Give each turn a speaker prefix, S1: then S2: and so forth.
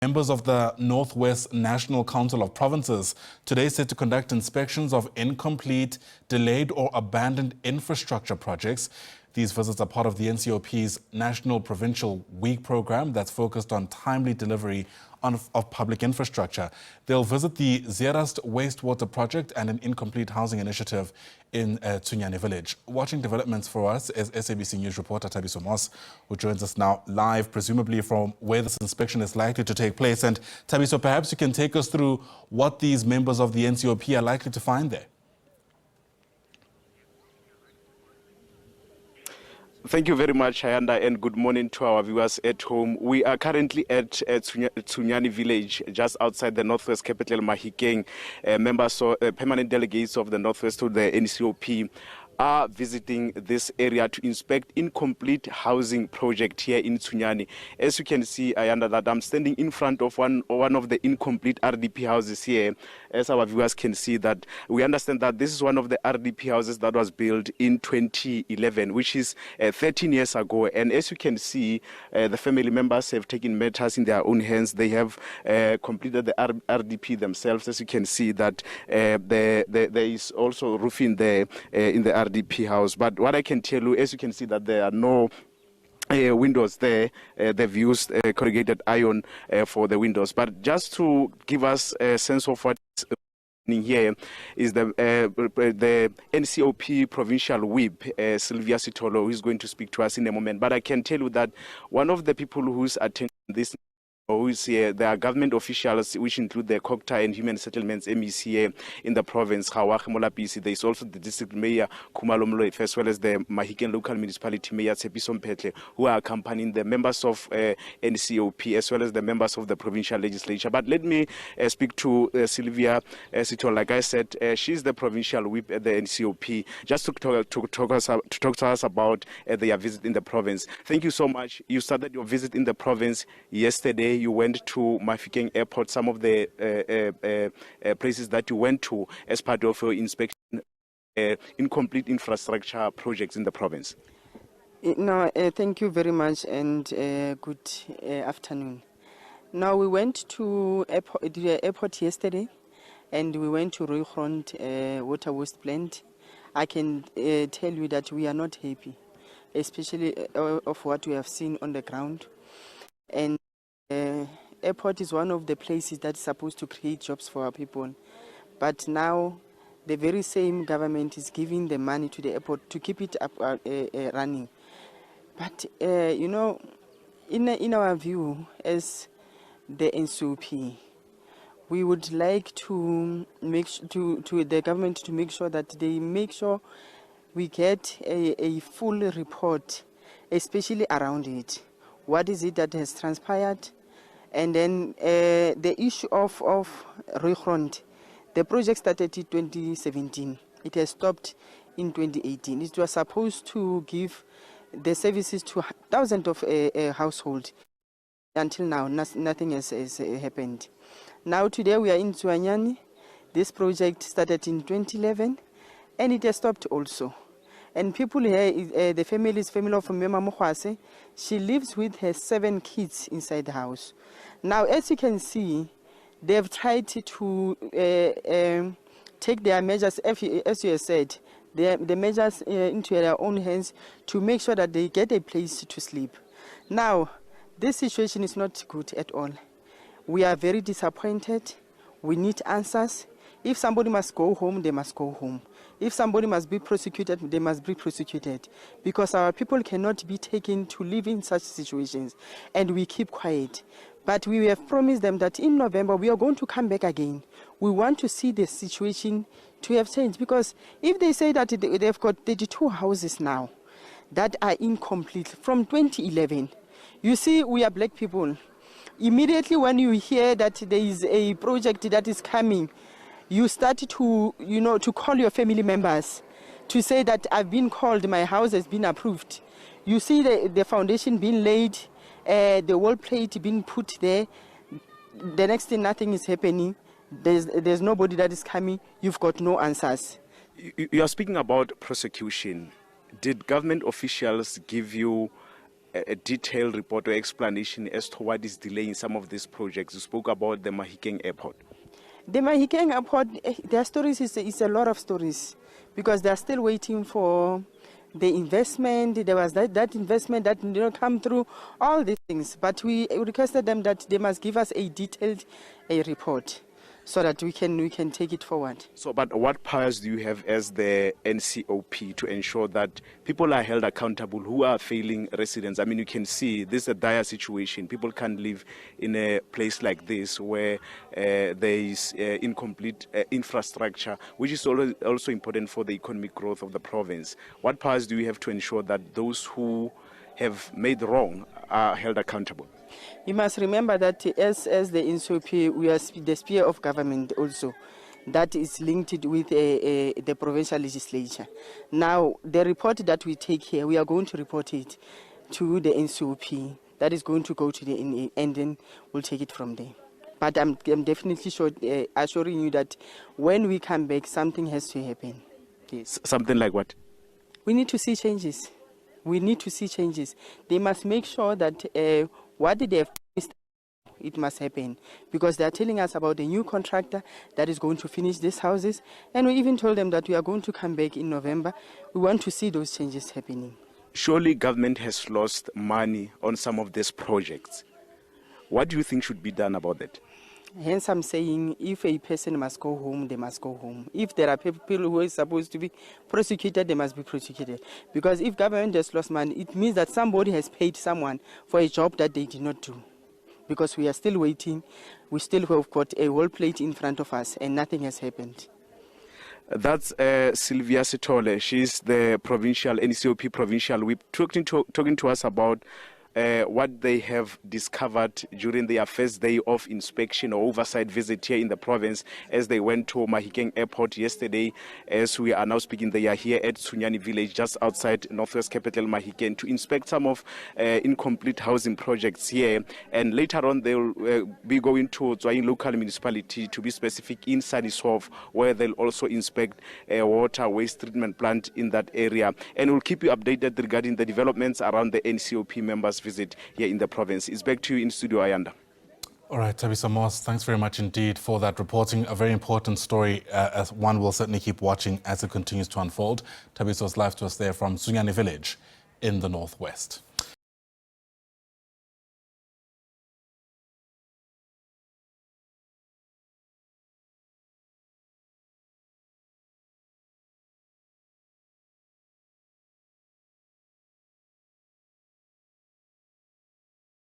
S1: Members of the Northwest National Council of Provinces today set to conduct inspections of incomplete, delayed or abandoned infrastructure projects. These visits are part of the NCOP's National Provincial Week program that's focused on timely delivery of public infrastructure. They'll visit the Zeerust Waste Water project and an incomplete housing initiative in Tshunyane village. Watching developments for us is SABC News reporter Thabiso, who joins us now live, presumably from where this inspection is likely to take place. And Thabiso, perhaps you can take us through what these members of the NCOP are likely to find there.
S2: Thank you very much, Hayanda, and good morning to our viewers at home. We are currently at Tshunyane village, just outside the Northwest capital, Mahikeng. Members or permanent delegates of the Northwest to the NCOP are visiting this area to inspect incomplete housing project here in Tshunyane. As you can see, Ayanda, that I'm standing in front of one of the incomplete RDP houses here. As our viewers can see, that we understand that this is one of the RDP houses that was built in 2011, which is 13 years ago. And as you can see, the family members have taken matters in their own hands. They have completed the RDP themselves. As you can see, that there is also roofing there in the RDP house. But what I can tell you, as you can see, that there are no windows there. They've used corrugated iron for the windows. But just to give us a sense of what's happening here is the NCOP Provincial Whip, Sylvia Sitolo, who is going to speak to us in a moment. But I can tell you that one of the people who's attending this, who is here, there are government officials, which include the Cocta and Human Settlements MEC here in the province, there is also the district mayor, Khumalo Mloif, as well as the Mahikeng local municipality mayor, Thabiso, who are accompanying the members of NCOP, as well as the members of the provincial legislature. But let me speak to Sylvia Sitol. Like I said, she's the provincial whip at the NCOP, just to talk to us about their visit in the province. Thank you so much. You started your visit in the province yesterday. You went to Mahikeng Airport, some of the places that you went to as part of your inspection, incomplete infrastructure projects in the province.
S3: Thank you very much, and good afternoon. Now, we went to the airport yesterday, and we went to Rooigrond water waste plant. I can tell you that we are not happy, especially of what we have seen on the ground. And airport is one of the places that's supposed to create jobs for our people. But now, the very same government is giving the money to the airport to keep it up running. But, you know, in our view, as the NCOP, we would like to make to the government to make sure that they make sure we get a full report, especially around it. What is it that has transpired? And then the issue of Rooigrond, the project started in 2017. It has stopped in 2018. It was supposed to give the services to thousands of households. Until now, nothing has happened. Now today we are in Tshunyane. This project started in 2011, and it has stopped also. And people here, the family of Mema Mokwase, she lives with her 7 kids inside the house. Now, as you can see, they have tried to take their measures, as you have said, the measures into their own hands to make sure that they get a place to sleep. Now, this situation is not good at all. We are very disappointed. We need answers. If somebody must go home, they must go home. If somebody must be prosecuted, they must be prosecuted. Because our people cannot be taken to live in such situations. And we keep quiet. But we have promised them that in November, we are going to come back again. We want to see the situation to have changed. Because if they say that they've got 32 houses now that are incomplete from 2011, you see, we are black people. Immediately when you hear that there is a project that is coming, you start to, to call your family members to say that I've been called, my house has been approved. You see the foundation being laid, the wall plate being put there. The next thing, nothing is happening. There's nobody that is coming. You've got no answers.
S2: You are speaking about prosecution. Did government officials give you a detailed report or explanation as to what is delaying some of these projects? You spoke about the Mahikeng Airport.
S3: The Mahikeng Airport, their stories is a lot of stories because they are still waiting for the investment. There was that investment that did not come through, all these things. But we requested them that they must give us a detailed report so that we can take it forward.
S2: So, but what powers do you have as the NCOP to ensure that people are held accountable who are failing residents? I mean, you can see this is a dire situation. People can't live in a place like this where there is incomplete infrastructure, which is also important for the economic growth of the province. What powers do you have to ensure that those who have made wrong are held accountable?
S3: You must remember that as the NCOP, we are the sphere of government also. That is linked with the provincial legislature. Now, the report that we take here, we are going to report it to the NCOP. That is going to go to the and then we'll take it from there. But I'm definitely assuring you that when we come back, something has to happen. Yes.
S2: Something like what?
S3: We need to see changes. We need to see changes. They must make sure that what did they have promised, it must happen. Because they are telling us about a new contractor that is going to finish these houses. And we even told them that we are going to come back in November. We want to see those changes happening. Surely
S2: government has lost money on some of these projects. What do you think should be done about that?
S3: Hence, I'm saying if a person must go home, they must go home. If there are people who are supposed to be prosecuted, they must be prosecuted. Because if government has lost money, it means that somebody has paid someone for a job that they did not do. Because we are still waiting. We still have got a whole plate in front of us and nothing has happened.
S2: That's Sylvia Sitole. She's the provincial, NCOP provincial. We're talking to us about what they have discovered during their first day of inspection or oversight visit here in the province as they went to Mahikeng Airport yesterday. As we are now speaking, they are here at Tshunyane village just outside Northwest capital Mahikeng to inspect some of incomplete housing projects here. And later on they will be going to Tshunyane local municipality, to be specific in Thabiso, where they'll also inspect a water waste treatment plant in that area. And we'll keep you updated regarding the developments around the NCOP members visit here in the province. It's back to you in studio, Ayanda.
S1: All right, Thabiso Moss, thanks very much indeed for that reporting. A very important story, as one will certainly keep watching as it continues to unfold. Thabiso's live to us there from Tshunyane village in the northwest.